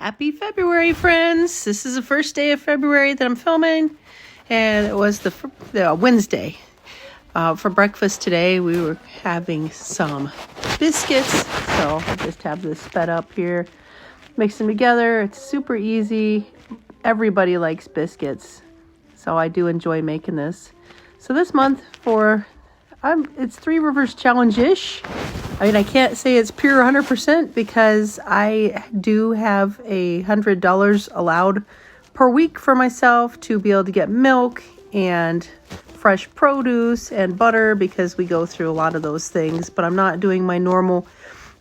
Happy February, friends. This is the first day of February that I'm filming, and it was the Wednesday. For breakfast today, we were having some biscuits, so I just have this sped up here. Mix them together. It's super easy. Everybody likes biscuits, so I do enjoy making this. So this month it's 3 Rivers Challenge-ish. I mean, I can't say it's pure 100% because I do have $100 allowed per week for myself to be able to get milk and fresh produce and butter because we go through a lot of those things. But I'm not doing my normal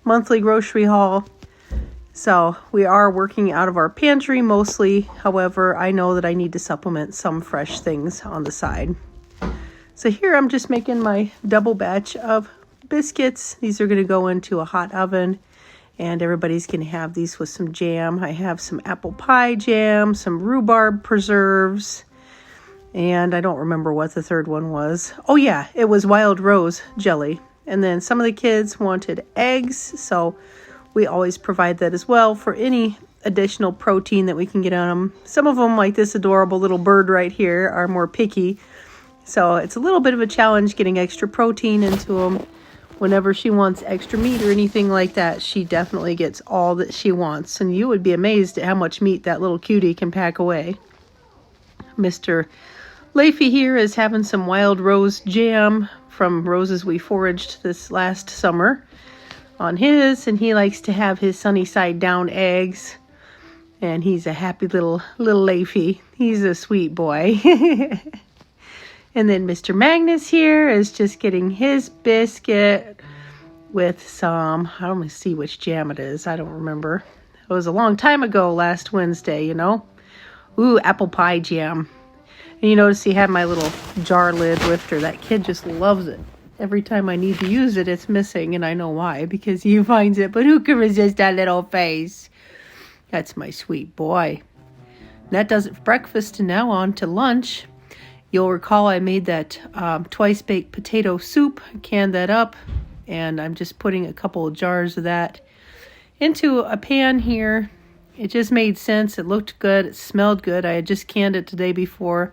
monthly grocery haul. So we are working out of our pantry mostly. However, I know that I need to supplement some fresh things on the side. So here I'm just making my double batch of biscuits. These are going to go into a hot oven, and everybody's going to have these with some jam. I have some apple pie jam, some rhubarb preserves, and I don't remember what the third one was. Oh yeah, it was wild rose jelly. And then some of the kids wanted eggs, so we always provide that as well for any additional protein that we can get on them. Some of them, like this adorable little bird right here, are more picky. So it's a little bit of a challenge getting extra protein into them. Whenever she wants extra meat or anything like that, she definitely gets all that she wants. And you would be amazed at how much meat that little cutie can pack away. Mr. Leafy here is having some wild rose jam from roses we foraged this last summer on his. And he likes to have his sunny side down eggs. And he's a happy little Leafy. He's a sweet boy. And then Mr. Magnus here is just getting his biscuit with some, I don't see which jam it is. I don't remember. It was a long time ago, last Wednesday, you know. Ooh, apple pie jam. And you notice he had my little jar lid lifter. That kid just loves it. Every time I need to use it, it's missing, and I know why, because he finds it. But who can resist that little face? That's my sweet boy. And that does it for breakfast, and now on to lunch. You'll recall I made that twice-baked potato soup, canned that up, and I'm just putting a couple of jars of that into a pan here. It just made sense. It looked good. It smelled good. I had just canned it the day before,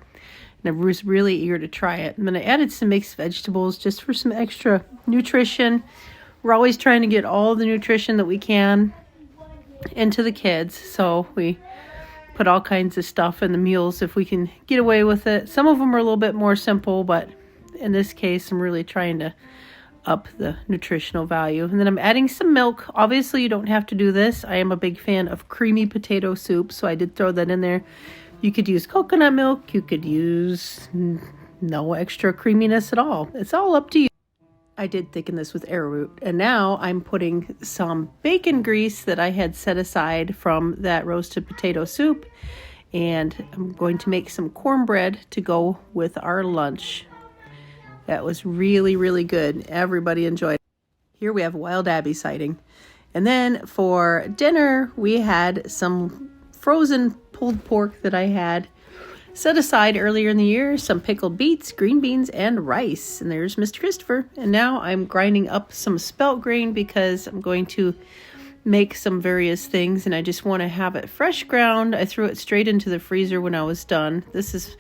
and I was really eager to try it. And then I added some mixed vegetables just for some extra nutrition. We're always trying to get all the nutrition that we can into the kids, so we put all kinds of stuff in the meals if we can get away with it. Some of them are a little bit more simple, but in this case, I'm really trying to up the nutritional value. And then I'm adding some milk. Obviously, you don't have to do this. I am a big fan of creamy potato soup, so I did throw that in there. You could use coconut milk. You could use no extra creaminess at all. It's all up to you. I did thicken this with arrowroot, and now I'm putting some bacon grease that I had set aside from that roasted potato soup, and I'm going to make some cornbread to go with our lunch. That was really, really good. Everybody enjoyed it. Here we have a wild Abby sighting. And then for dinner, we had some frozen pulled pork that I had set aside earlier in the year, some pickled beets, green beans, and rice. And there's Mr. Christopher. And now I'm grinding up some spelt grain because I'm going to make some various things, and I just want to have it fresh ground. I threw it straight into the freezer when I was done. This is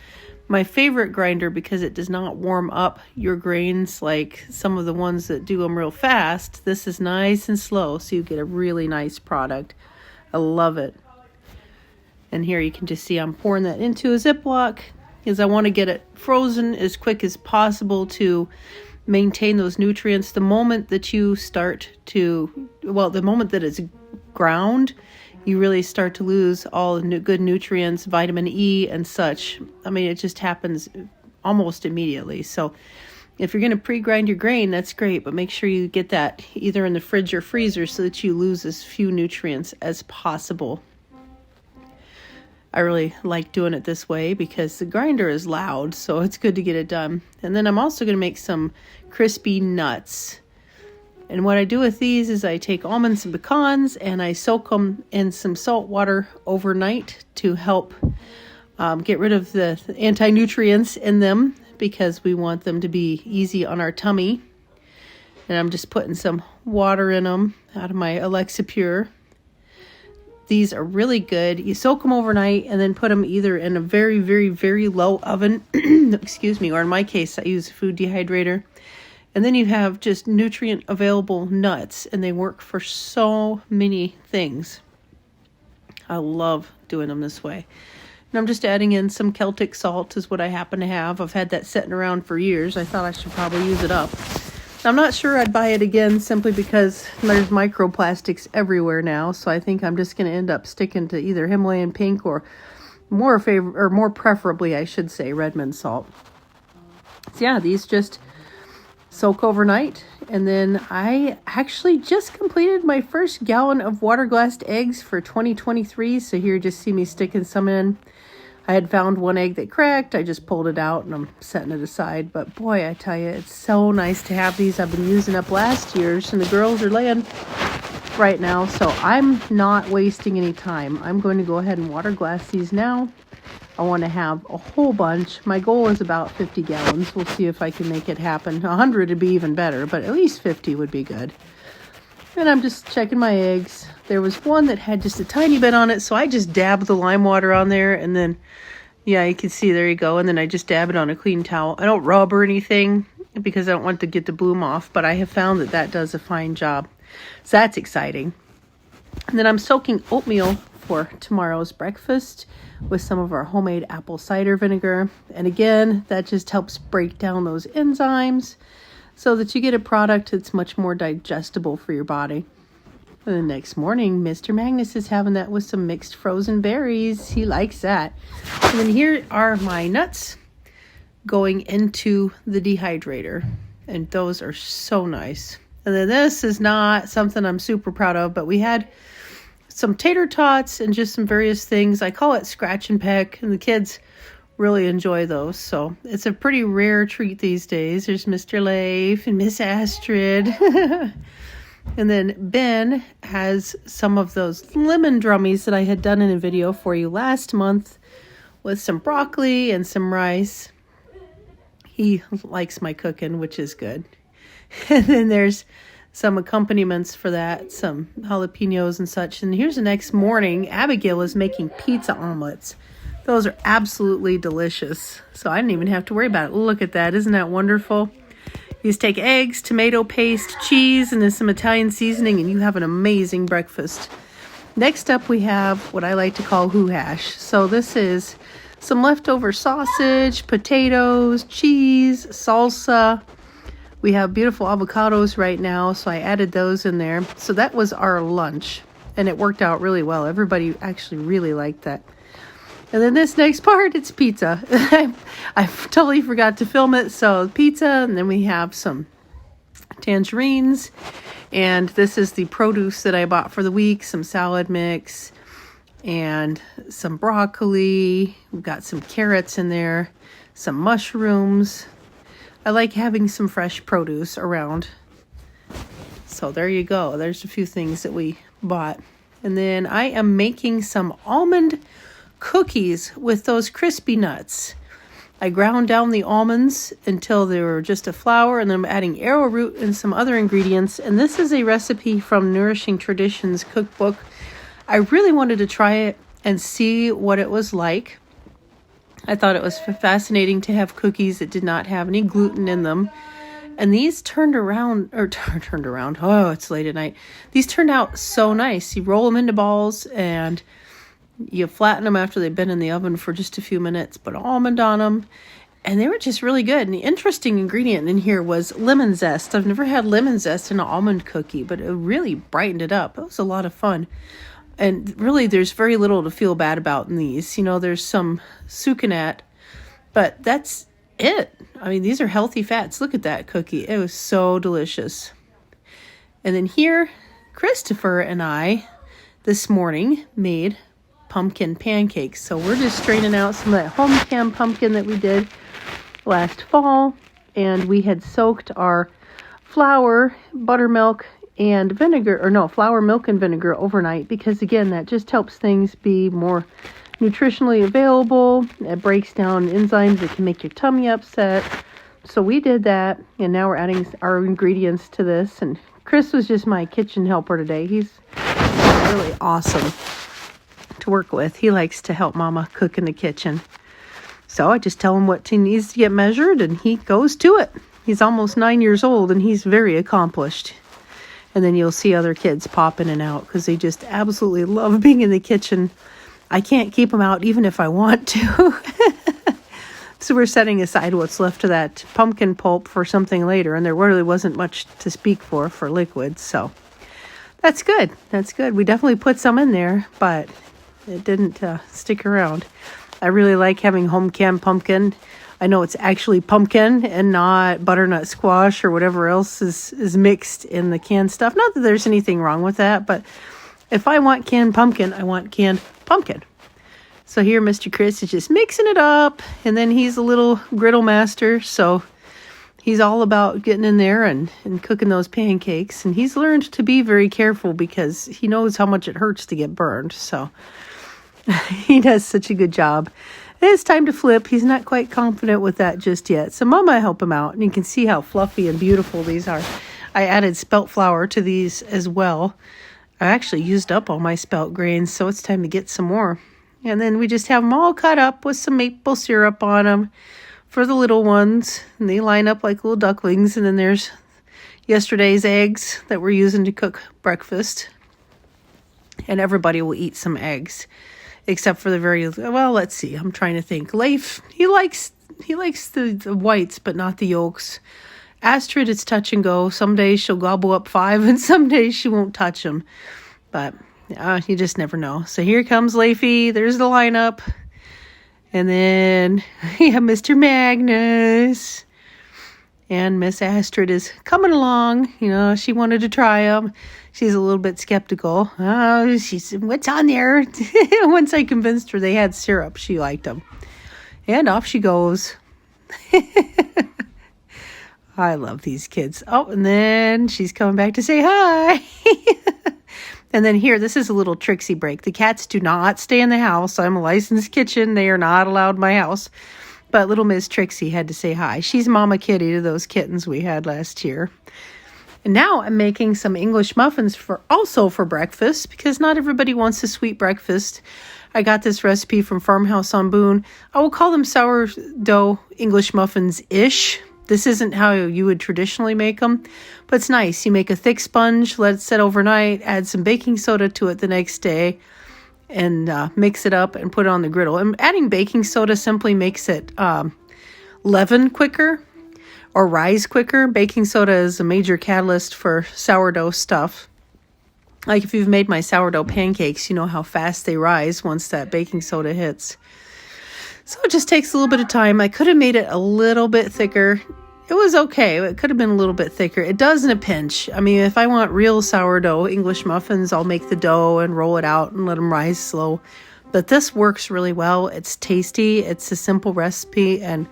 my favorite grinder because it does not warm up your grains like some of the ones that do them real fast. This is nice and slow, so you get a really nice product. I love it. And here you can just see I'm pouring that into a Ziploc because I want to get it frozen as quick as possible to maintain those nutrients. The moment that the moment that it's ground, you really start to lose all the good nutrients, vitamin E and such. I mean, it just happens almost immediately. So if you're going to pre-grind your grain, that's great, but make sure you get that either in the fridge or freezer so that you lose as few nutrients as possible. I really like doing it this way because the grinder is loud, so it's good to get it done. And then I'm also going to make some crispy nuts. And what I do with these is I take almonds and pecans and I soak them in some salt water overnight to help get rid of the anti-nutrients in them because we want them to be easy on our tummy. And I'm just putting some water in them out of my Alexa Pure. These are really good. You soak them overnight and then put them either in a very, very, very low oven, excuse me, or in my case, I use a food dehydrator. And then you have just nutrient available nuts, and they work for so many things. I love doing them this way. And I'm just adding in some Celtic salt is what I happen to have. I've had that sitting around for years. I thought I should probably use it up. I'm not sure I'd buy it again simply because there's microplastics everywhere now. So I think I'm just going to end up sticking to either Himalayan pink or more preferably, I should say, Redmond salt. So yeah, these just soak overnight. And then I actually just completed my first gallon of water glassed eggs for 2023. So here, just see me sticking some in. I had found one egg that cracked. I just pulled it out and I'm setting it aside. But boy, I tell you, it's so nice to have these. I've been using up last year's and the girls are laying right now. So I'm not wasting any time. I'm going to go ahead and water glass these now. I want to have a whole bunch. My goal is about 50 gallons. We'll see if I can make it happen. 100 would be even better, but at least 50 would be good. And I'm just checking my eggs. There was one that had just a tiny bit on it, so I just dabbed the lime water on there, and then, yeah, you can see, there you go, and then I just dab it on a clean towel. I don't rub or anything because I don't want to get the bloom off, but I have found that that does a fine job. So that's exciting. And then I'm soaking oatmeal for tomorrow's breakfast with some of our homemade apple cider vinegar. And again, that just helps break down those enzymes so that you get a product that's much more digestible for your body. And the next morning, Mr. Magnus is having that with some mixed frozen berries. He likes that. And then here are my nuts going into the dehydrator. And those are so nice. And then this is not something I'm super proud of, but we had some tater tots and just some various things. I call it scratch and peck, and the kids really enjoy those. So it's a pretty rare treat these days. There's Mr. Leif and Miss Astrid. And then Ben has some of those lemon drummies that I had done in a video for you last month with some broccoli and some rice. He likes my cooking, which is good. And then there's some accompaniments for that, some jalapenos and such. And here's the next morning, Abigail is making pizza omelets. Those are absolutely delicious. So I didn't even have to worry about it. Look at that. Isn't that wonderful? You just take eggs, tomato paste, cheese, and then some Italian seasoning, and you have an amazing breakfast. Next up, we have what I like to call hoo hash. So this is some leftover sausage, potatoes, cheese, salsa. We have beautiful avocados right now, so I added those in there. So that was our lunch, and it worked out really well. Everybody actually really liked that. And then this next part, it's pizza. I totally forgot to film it. So pizza, and then we have some tangerines. And this is the produce that I bought for the week. Some salad mix and some broccoli. We've got some carrots in there, some mushrooms. I like having some fresh produce around. So there you go. There's a few things that we bought. And then I am making some almond cookies with those crispy nuts. I ground down the almonds until they were just a flour, and then I'm adding arrowroot and some other ingredients. And this is a recipe from Nourishing Traditions cookbook. I really wanted to try it and see what it was like. I thought it was fascinating to have cookies that did not have any gluten in them. And these turned around. Oh, it's late at night. These turned out so nice. You roll them into balls and you flatten them after they've been in the oven for just a few minutes, put almond on them, and they were just really good. And the interesting ingredient in here was lemon zest. I've never had lemon zest in an almond cookie, but it really brightened it up. It was a lot of fun. And really, there's very little to feel bad about in these. You know, there's some sucanat, but that's it. I mean, these are healthy fats. Look at that cookie. It was so delicious. And then here, Christopher and I this morning made pumpkin pancakes. So we're just straining out some of that home cam pumpkin that we did last fall. And we had soaked our flour, buttermilk, and flour, milk, and vinegar overnight, because again, that just helps things be more nutritionally available. It breaks down enzymes that can make your tummy upset. So we did that, and now we're adding our ingredients to this. And Chris was just my kitchen helper today. He's really awesome. to work with. He likes to help Mama cook in the kitchen. So I just tell him what he needs to get measured, and he goes to it. He's almost 9 years old, and he's very accomplished. And then you'll see other kids pop in and out because they just absolutely love being in the kitchen. I can't keep them out even if I want to. So we're setting aside what's left of that pumpkin pulp for something later, and there really wasn't much to speak for liquids, so that's good. That's good. We definitely put some in there, but it didn't stick around. I really like having home canned pumpkin. I know it's actually pumpkin and not butternut squash or whatever else is mixed in the canned stuff. Not that there's anything wrong with that, but if I want canned pumpkin, I want canned pumpkin. So here Mr. Chris is just mixing it up, and then he's a little griddle master, so he's all about getting in there and cooking those pancakes, and he's learned to be very careful because he knows how much it hurts to get burned, so he does such a good job. It's time to flip. He's not quite confident with that just yet, so Mama help him out, and you can see how fluffy and beautiful these are. I added spelt flour to these as well. I actually used up all my spelt grains, so it's time to get some more. And then we just have them all cut up with some maple syrup on them for the little ones. And they line up like little ducklings. And then there's yesterday's eggs that we're using to cook breakfast. And everybody will eat some eggs. Except for let's see. I'm trying to think. Leif, he likes the whites, but not the yolks. Astrid, it's touch and go. Some days she'll gobble up 5, and some days she won't touch them. But you just never know. So here comes Leify. There's the lineup. And then we have Mr. Magnus. And Miss Astrid is coming along. You know, she wanted to try them. She's a little bit skeptical. She said, what's on there? Once I convinced her they had syrup, she liked them. And off she goes. I love these kids. Oh, and then she's coming back to say hi. And then here, this is a little tricksy break. The cats do not stay in the house. I'm a licensed kitchen. They are not allowed in my house. But little Miss Trixie had to say hi. She's Mama Kitty to those kittens we had last year. And now I'm making some English muffins for breakfast because not everybody wants a sweet breakfast. I got this recipe from Farmhouse on Boone. I will call them sourdough English muffins-ish. This isn't how you would traditionally make them, but it's nice. You make a thick sponge, let it set overnight, add some baking soda to it the next day, and mix it up and put it on the griddle. And adding baking soda simply makes it leaven quicker or rise quicker. Baking soda is a major catalyst for sourdough stuff. Like if you've made my sourdough pancakes, you know how fast they rise once that baking soda hits. So it just takes a little bit of time. I could have made it a little bit thicker. It was okay. It could have been a little bit thicker. It does in a pinch. I mean, if I want real sourdough English muffins, I'll make the dough and roll it out and let them rise slow. But this works really well. It's tasty. It's a simple recipe. And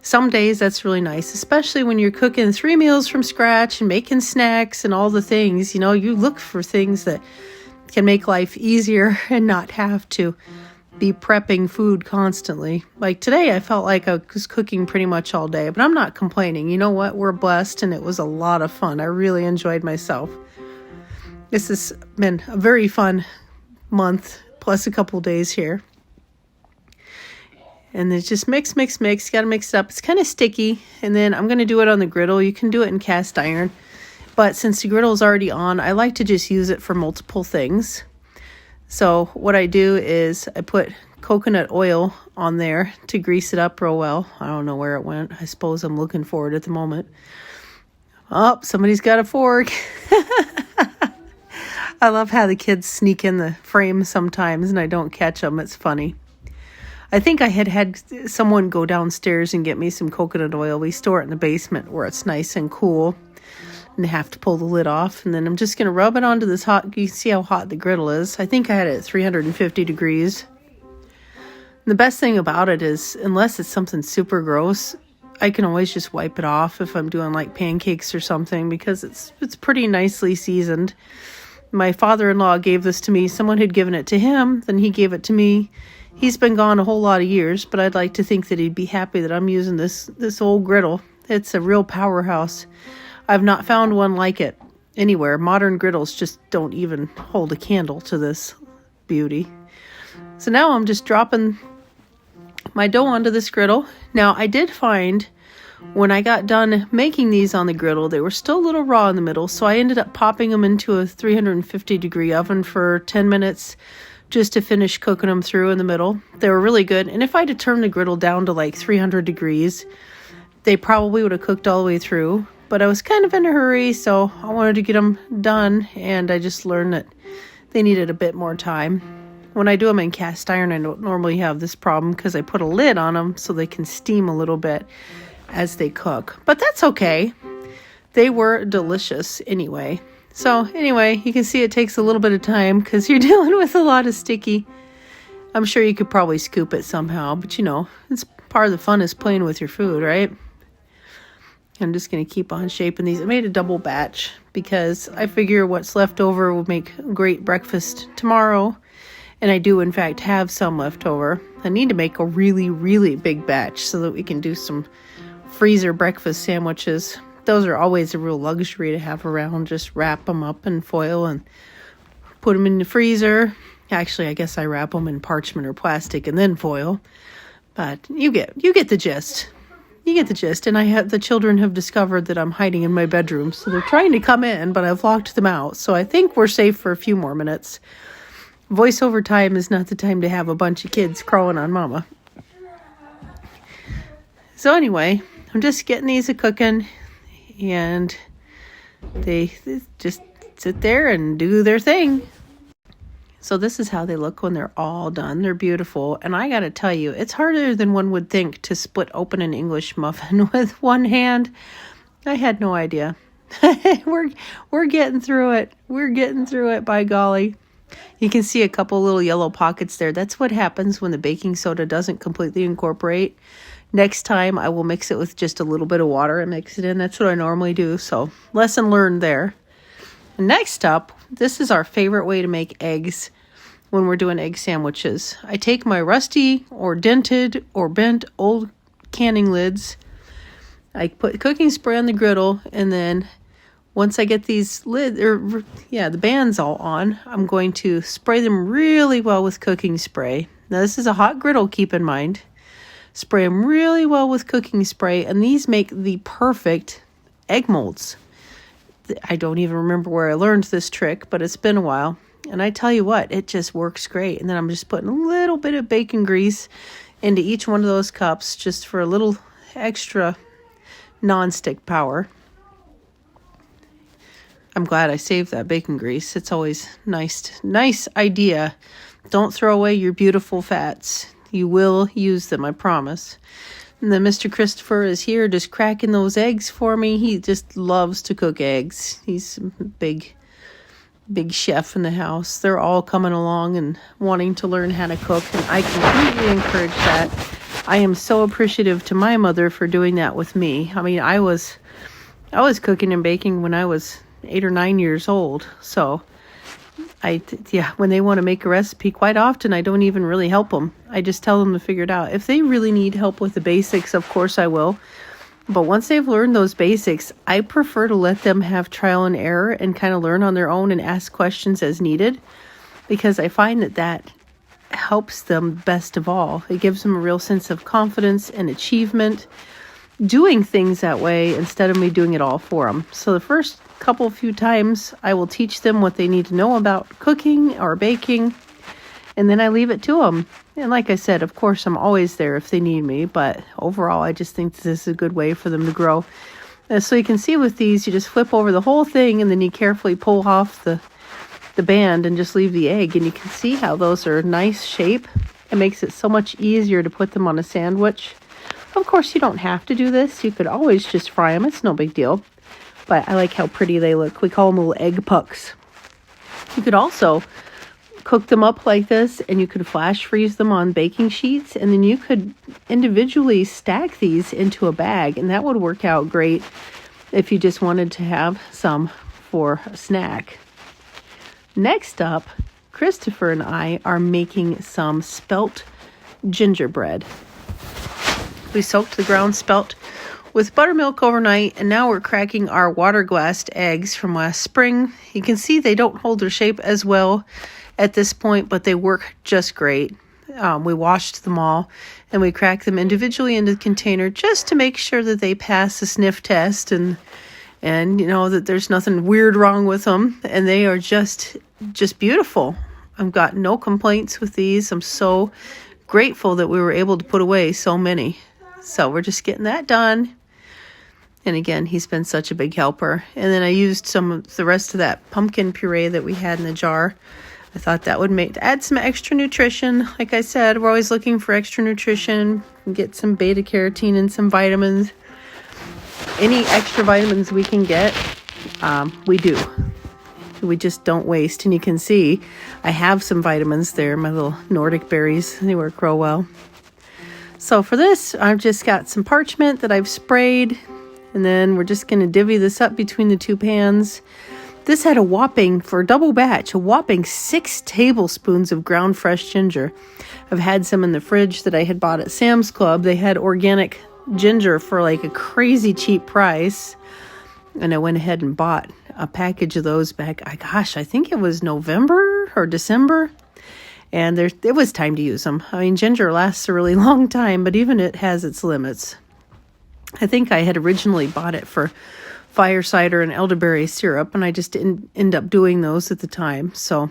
some days that's really nice, especially when you're cooking 3 meals from scratch and making snacks and all the things. You know, you look for things that can make life easier and not have to be prepping food constantly. Like today, I felt like I was cooking pretty much all day, but I'm not complaining. You know what? We're blessed, and it was a lot of fun. I really enjoyed myself. This has been a very fun month, plus a couple days here. And it's just mix. Got to mix it up. It's kind of sticky, and then I'm going to do it on the griddle. You can do it in cast iron, but since the griddle is already on, I like to just use it for multiple things. So what I do is I put coconut oil on there to grease it up real well. I don't know where it went. I suppose I'm looking for it at the moment. Oh, somebody's got a fork. I love how the kids sneak in the frame sometimes and I don't catch them. It's funny. I think I had someone go downstairs and get me some coconut oil. We store it in the basement where it's nice and cool. And have to pull the lid off, and then I'm just going to rub it onto this hot, you can see how hot the griddle is. I think I had it at 350 degrees. And the best thing about it is, unless it's something super gross, I can always just wipe it off if I'm doing like pancakes or something, because it's pretty nicely seasoned. My father-in-law gave this to me. Someone had given it to him, then he gave it to me. He's been gone a whole lot of years, but I'd like to think that he'd be happy that I'm using this old griddle. It's a real powerhouse. I've not found one like it anywhere. Modern griddles just don't even hold a candle to this beauty. So now I'm just dropping my dough onto this griddle. Now I did find when I got done making these on the griddle, they were still a little raw in the middle, so I ended up popping them into a 350-degree oven for 10 minutes just to finish cooking them through in the middle. They were really good, and if I had turned the griddle down to like 300 degrees, they probably would have cooked all the way through, but I was kind of in a hurry, so I wanted to get them done, and I just learned that they needed a bit more time. When I do them in cast iron, I don't normally have this problem because I put a lid on them so they can steam a little bit as they cook. But that's okay. They were delicious anyway. So anyway, you can see it takes a little bit of time because you're dealing with a lot of sticky. I'm sure you could probably scoop it somehow, but you know, it's part of the fun is playing with your food, right? I'm just going to keep on shaping these. I made a double batch because I figure what's left over will make a great breakfast tomorrow. And I do, in fact, have some left over. I need to make a really, really big batch so that we can do some freezer breakfast sandwiches. Those are always a real luxury to have around. Just wrap them up in foil and put them in the freezer. Actually, I guess I wrap them in parchment or plastic and then foil. But you get the gist. You get the gist. And the children have discovered that I'm hiding in my bedroom. So they're trying to come in, but I've locked them out. So I think we're safe for a few more minutes. Voiceover time is not the time to have a bunch of kids crawling on mama. So anyway, I'm just getting these a cooking, and they just sit there and do their thing. So this is how they look when they're all done. They're beautiful. And I got to tell you, it's harder than one would think to split open an English muffin with one hand. I had no idea. We're getting through it. We're getting through it, by golly. You can see a couple little yellow pockets there. That's what happens when the baking soda doesn't completely incorporate. Next time, I will mix it with just a little bit of water and mix it in. That's what I normally do. So, lesson learned there. Next up, this is our favorite way to make eggs when we're doing egg sandwiches. I take my rusty or dented or bent old canning lids. I put cooking spray on the griddle, and then once I get these the bands all on, I'm going to spray them really well with cooking spray. Now, this is a hot griddle, keep in mind. Spray them really well with cooking spray, and these make the perfect egg molds. I don't even remember where I learned this trick, but it's been a while. And I tell you what, it just works great. And then I'm just putting a little bit of bacon grease into each one of those cups just for a little extra non-stick power. I'm glad I saved that bacon grease. It's always nice idea. Don't throw away your beautiful fats. You will use them, I promise. And then Mr. Christopher is here just cracking those eggs for me. He just loves to cook eggs. He's a big chef in the house. They're all coming along and wanting to learn how to cook, and I completely encourage that. I am so appreciative to my mother for doing that with me. I mean, I was cooking and baking when I was 8 or 9 years old. So when they want to make a recipe, quite often I don't even really help them. I just tell them to figure it out. If they really need help with the basics, of course I will. But once they've learned those basics, I prefer to let them have trial and error and kind of learn on their own and ask questions as needed, because I find that helps them best of all. It gives them a real sense of confidence and achievement doing things that way instead of me doing it all for them. So the first few times I will teach them what they need to know about cooking or baking, and then I leave it to them. And like I said, of course, I'm always there if they need me, but overall, I just think this is a good way for them to grow. And so you can see with these, you just flip over the whole thing, and then you carefully pull off the band and just leave the egg, and you can see how those are a nice shape. It makes it so much easier to put them on a sandwich. Of course, you don't have to do this. You could always just fry them. It's no big deal. But I like how pretty they look. We call them little egg pucks. You could also cook them up like this, and you could flash freeze them on baking sheets, and then you could individually stack these into a bag, and that would work out great if you just wanted to have some for a snack. Next up, Christopher and I are making some spelt gingerbread. We soaked the ground spelt with buttermilk overnight, and now we're cracking our water glassed eggs from last spring. You can see they don't hold their shape as well at this point, but they work just great. We washed them all, and we cracked them individually into the container just to make sure that they pass the sniff test and that there's nothing weird wrong with them. And they are just beautiful. I've got no complaints with these. I'm so grateful that we were able to put away so many. So we're just getting that done. And again, he's been such a big helper. And then I used some of the rest of that pumpkin puree that we had in the jar. I thought that would add some extra nutrition. Like I said, we're always looking for extra nutrition. Get some beta carotene and some vitamins. Any extra vitamins we can get, we do. We just don't waste. And you can see I have some vitamins there, my little Nordic berries. They work real well. So for this, I've just got some parchment that I've sprayed. And then we're just going to divvy this up between the two pans. This had for a double batch, a whopping 6 tablespoons of ground fresh ginger. I've had some in the fridge that I had bought at Sam's Club. They had organic ginger for like a crazy cheap price. And I went ahead and bought a package of those back, I think it was November or December. And it was time to use them. I mean, ginger lasts a really long time, but even it has its limits. I think I had originally bought it for fire cider and elderberry syrup, and I just didn't end up doing those at the time. So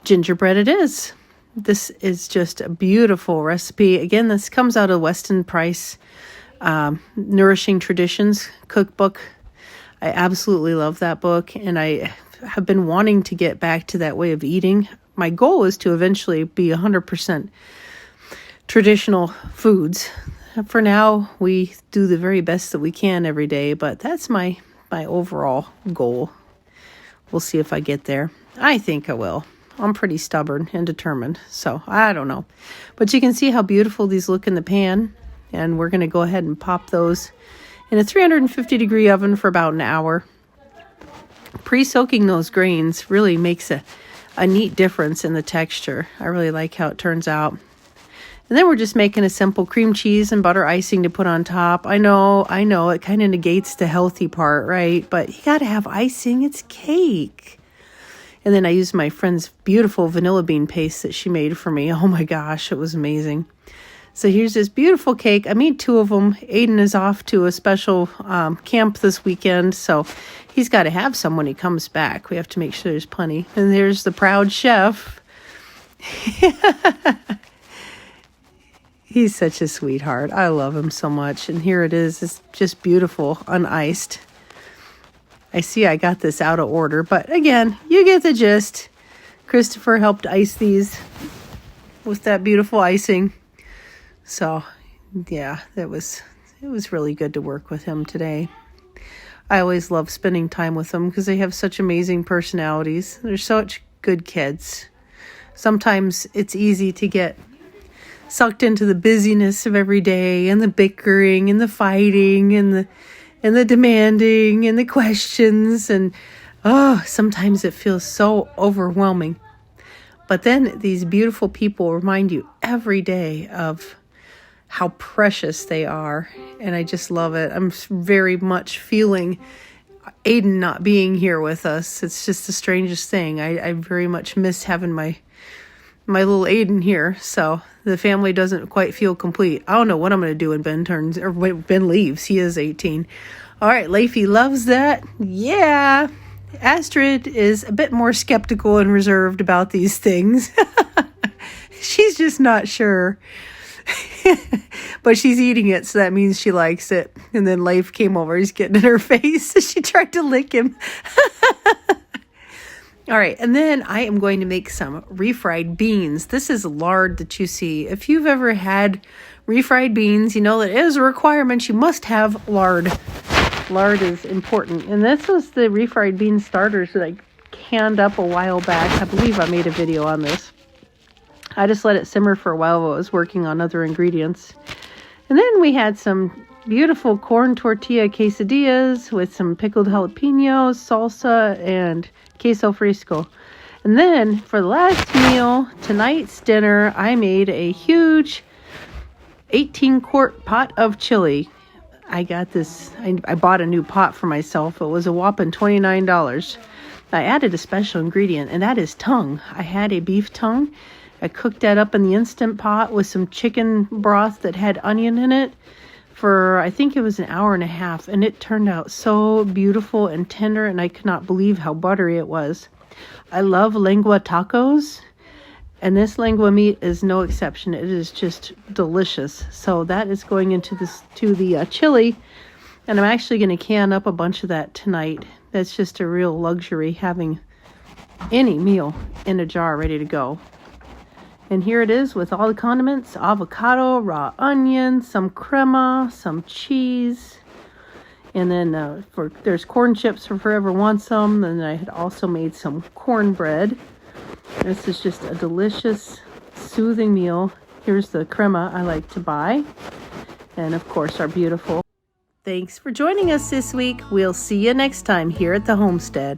gingerbread it is. This is just a beautiful recipe. Again, this comes out of Weston Price Nourishing Traditions cookbook. I absolutely love that book, and I have been wanting to get back to that way of eating. My goal is to eventually be 100% traditional foods. For now, we do the very best that we can every day, but that's my overall goal. We'll see if I get there. I think I will. I'm pretty stubborn and determined, so I don't know. But you can see how beautiful these look in the pan, and we're going to go ahead and pop those in a 350-degree oven for about an hour. Pre-soaking those grains really makes a neat difference in the texture. I really like how it turns out. And then we're just making a simple cream cheese and butter icing to put on top. I know, it kind of negates the healthy part, right? But you got to have icing. It's cake. And then I used my friend's beautiful vanilla bean paste that she made for me. Oh my gosh, it was amazing. So here's this beautiful cake. I made 2 of them. Aiden is off to a special camp this weekend, so he's got to have some when he comes back. We have to make sure there's plenty. And there's the proud chef. He's such a sweetheart. I love him so much. And here it is. It's just beautiful, uniced. I see I got this out of order, but again, you get the gist. Christopher helped ice these with that beautiful icing. So, yeah, it was really good to work with him today. I always love spending time with them because they have such amazing personalities. They're such good kids. Sometimes it's easy to get sucked into the busyness of every day and the bickering and the fighting and the demanding and the questions. And, sometimes it feels so overwhelming. But then these beautiful people remind you every day of how precious they are. And I just love it. I'm very much feeling Aiden not being here with us. It's just the strangest thing. I very much miss having my little Aiden here. So the family doesn't quite feel complete. I don't know what I'm going to do when Ben leaves. He is 18. All right, Leify loves that. Yeah. Astrid is a bit more skeptical and reserved about these things. She's just not sure. But she's eating it, so that means she likes it. And then Leif came over. He's getting in her face. She tried to lick him. All right, and then I am going to make some refried beans. This is lard that you see. If you've ever had refried beans, you know that it is a requirement. You must have lard. Lard is important. And this was the refried bean starters that I canned up a while back. I believe I made a video on this. I just let it simmer for a while while I was working on other ingredients. And then we had some beautiful corn tortilla quesadillas with some pickled jalapenos, salsa, and queso fresco. And then for the last meal, tonight's dinner, I made a huge 18-quart pot of chili. I got this, I bought a new pot for myself. It was a whopping $29. I added a special ingredient, and that is tongue. I had a beef tongue. I cooked that up in the Instant Pot with some chicken broth that had onion in it for, I think it was an hour and a half, and it turned out so beautiful and tender, and I could not believe how buttery it was. I love lengua tacos, and this lengua meat is no exception. It is just delicious. So that is going into the chili, and I'm actually going to can up a bunch of that tonight. That's just a real luxury, having any meal in a jar ready to go. And here it is with all the condiments: avocado, raw onion, some crema, some cheese. And then there's corn chips for whoever wants them. And I had also made some cornbread. This is just a delicious, soothing meal. Here's the crema I like to buy. And of course, our beautiful. Thanks for joining us this week. We'll see you next time here at the homestead.